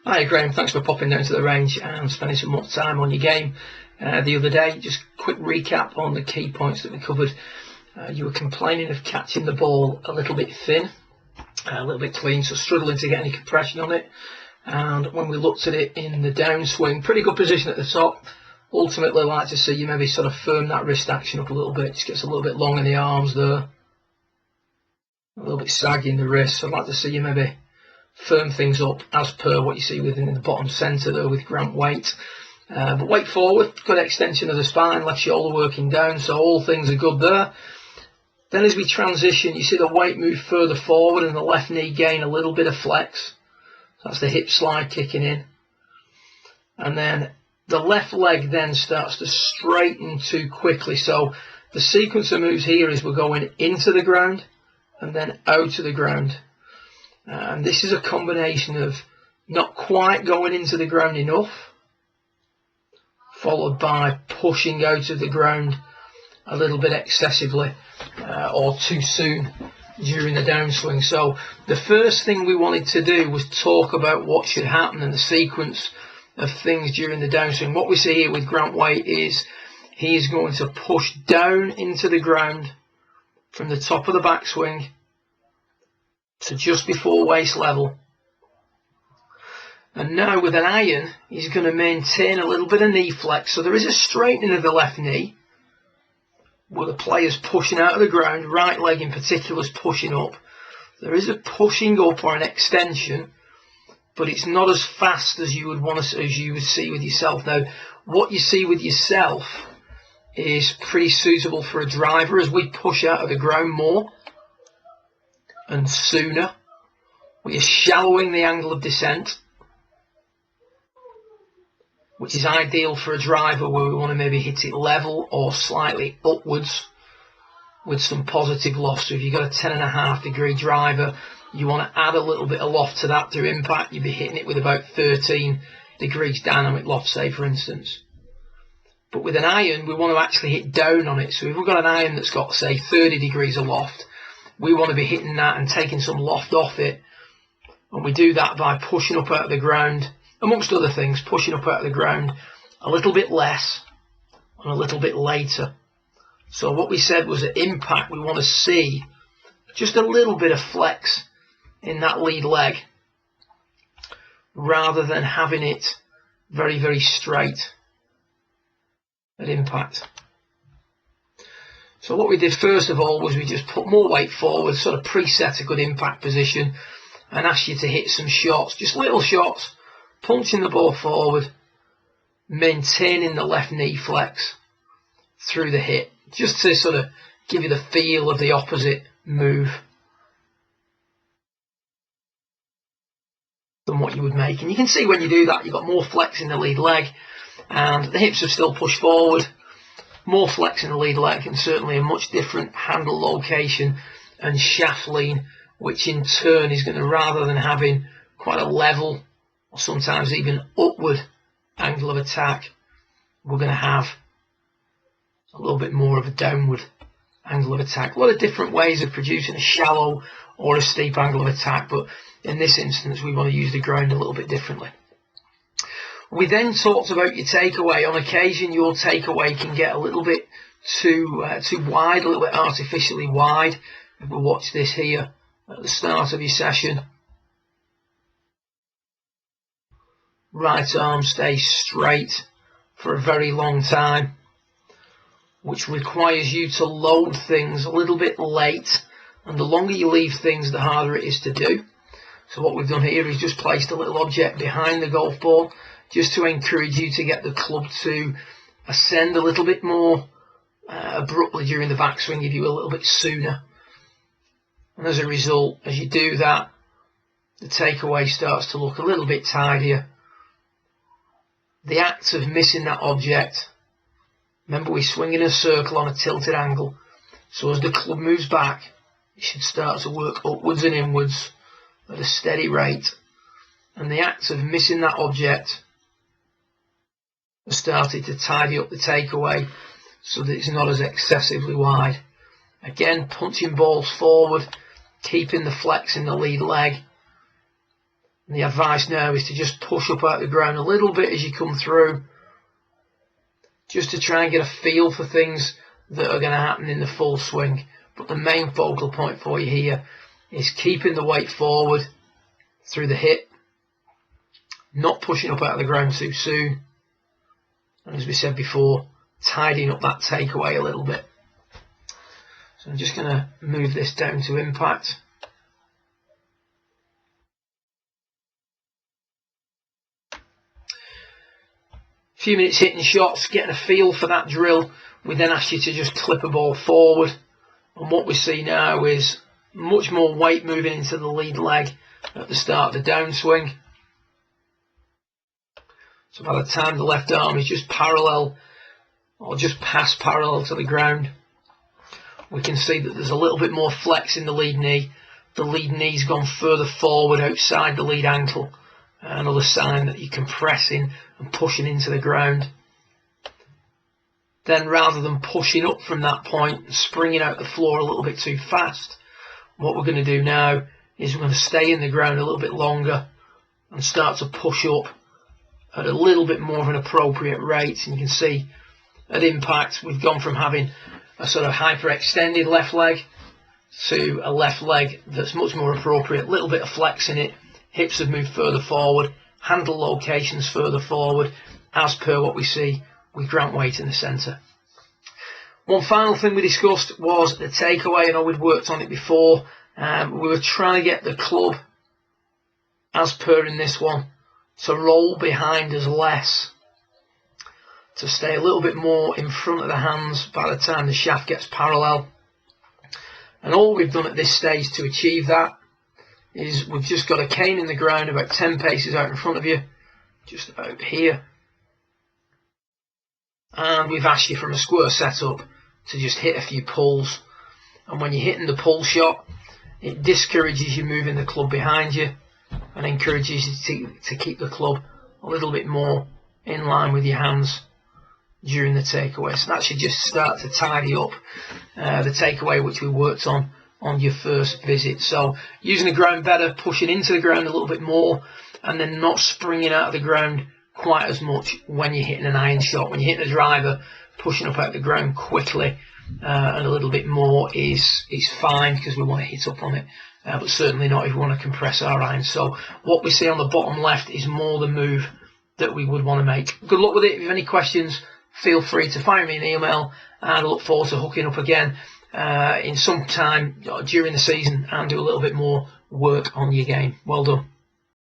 Hi Graham, thanks for popping down to the range and spending some more time on your game the other day. Just quick recap on the key points that we covered. You were complaining of catching the ball a little bit thin, a little bit clean, so struggling to get any compression on it. And when we looked at it in the downswing, pretty good position at the top. Ultimately, I'd like to see you maybe sort of firm that wrist action up a little bit. Just gets a little bit long in the arms there, a little bit saggy in the wrist. So I'd like to see you maybe firm things up as per what you see within the bottom centre there with Grant Waite. But weight forward, good extension of the spine, left shoulder working down, so all things are good there. Then as we transition, you see the weight move further forward and the left knee gain a little bit of flex. That's the hip slide kicking in. And then the left leg then starts to straighten too quickly. So the sequence of moves here is we're going into the ground and then out of the ground. And this is a combination of not quite going into the ground enough, followed by pushing out of the ground a little bit excessively or too soon during the downswing. So the first thing we wanted to do was talk about what should happen and the sequence of things during the downswing. What we see here with Grant Waite is he is going to push down into the ground from the top of the backswing to just before waist level. And now with an iron, he's going to maintain a little bit of knee flex. So there is a straightening of the left knee, where the player's pushing out of the ground, right leg in particular is pushing up. There is a pushing up or an extension, but it's not as fast as you would want to, as you would see with yourself. Now, what you see with yourself is pretty suitable for a driver as we push out of the ground more and sooner. We are shallowing the angle of descent, which is ideal for a driver where we want to maybe hit it level or slightly upwards with some positive loft. So if you've got a 10.5 degree driver, you want to add a little bit of loft to that to impact. You'd be hitting it with about 13 degrees dynamic loft, say for instance. But with an iron, we want to actually hit down on it. So if we've got an iron that's got, say, 30 degrees of loft, we want to be hitting that and taking some loft off it. And we do that by pushing up out of the ground, amongst other things, pushing up out of the ground a little bit less and a little bit later. So what we said was at impact, we want to see just a little bit of flex in that lead leg rather than having it very, very straight at impact. So what we did first of all was we just put more weight forward, sort of preset a good impact position and asked you to hit some shots, just little shots, punching the ball forward, maintaining the left knee flex through the hip, just to sort of give you the feel of the opposite move than what you would make. And you can see when you do that, you've got more flex in the lead leg and the hips have still pushed forward, more flex in the lead leg and certainly a much different handle location and shaft lean, which in turn is going to, rather than having quite a level or sometimes even upward angle of attack, we're going to have a little bit more of a downward angle of attack. A lot of different ways of producing a shallow or a steep angle of attack, but in this instance we want to use the ground a little bit differently. We then talked about your takeaway. On occasion your takeaway can get a little bit too wide, a little bit artificially wide. If we watch this here at the start of your session, right arm stays straight for a very long time, which requires you to load things a little bit late, and the longer you leave things, the harder it is to do. So what we've done here is just placed a little object behind the golf ball just to encourage you to get the club to ascend a little bit more abruptly during the backswing, give you a little bit sooner. And as a result, as you do that, the takeaway starts to look a little bit tidier. The act of missing that object, remember we swing in a circle on a tilted angle, so as the club moves back, it should start to work upwards and inwards at a steady rate. And the act of missing that object has started to tidy up the takeaway so that it's not as excessively wide. Again, punching balls forward, keeping the flex in the lead leg, And the advice now is to just push up out the ground a little bit as you come through, just to try and get a feel for things that are going to happen in the full swing. But the main focal point for you here is keeping the weight forward through the hip, not pushing up out of the ground too soon, and as we said before, tidying up that takeaway a little bit. So I'm just going to move this down to impact. A few minutes hitting shots, getting a feel for that drill. We then ask you to just clip a ball forward, and what we see now is much more weight moving into the lead leg at the start of the downswing. So by the time the left arm is just parallel or just past parallel to the ground, we can see that there's a little bit more flex in the lead knee. The lead knee's gone further forward outside the lead ankle. Another sign that you're compressing and pushing into the ground. Then rather than pushing up from that point and springing out the floor a little bit too fast, what we're going to do now is we're going to stay in the ground a little bit longer and start to push up at a little bit more of an appropriate rate. And you can see at impact we've gone from having a sort of hyperextended left leg to a left leg that's much more appropriate, a little bit of flex in it, hips have moved further forward, handle locations further forward, as per what we see with Grant Waite in the centre. One final thing we discussed was the takeaway. I know we'd worked on it before. We were trying to get the club, as per in this one, to roll behind us less, to stay a little bit more in front of the hands by the time the shaft gets parallel. And all we've done at this stage to achieve that is we've just got a cane in the ground about 10 paces out in front of you, just about here. And we've asked you from a square setup to just hit a few pulls. And when you're hitting the pull shot, it discourages you moving the club behind you and encourages you to keep the club a little bit more in line with your hands during the takeaway. So that should just start to tidy up the takeaway which we worked on your first visit. So using the ground better, pushing into the ground a little bit more, and then not springing out of the ground quite as much when you're hitting an iron shot. When you're hitting a driver, pushing up out the ground quickly and a little bit more is fine, because we want to hit up on it, but certainly not if we want to compress our iron. So what we see on the bottom left is more the move that we would want to make. Good luck with it. If you have any questions, feel free to fire me an email, and I look forward to hooking up again in some time during the season and do a little bit more work on your game. Well done.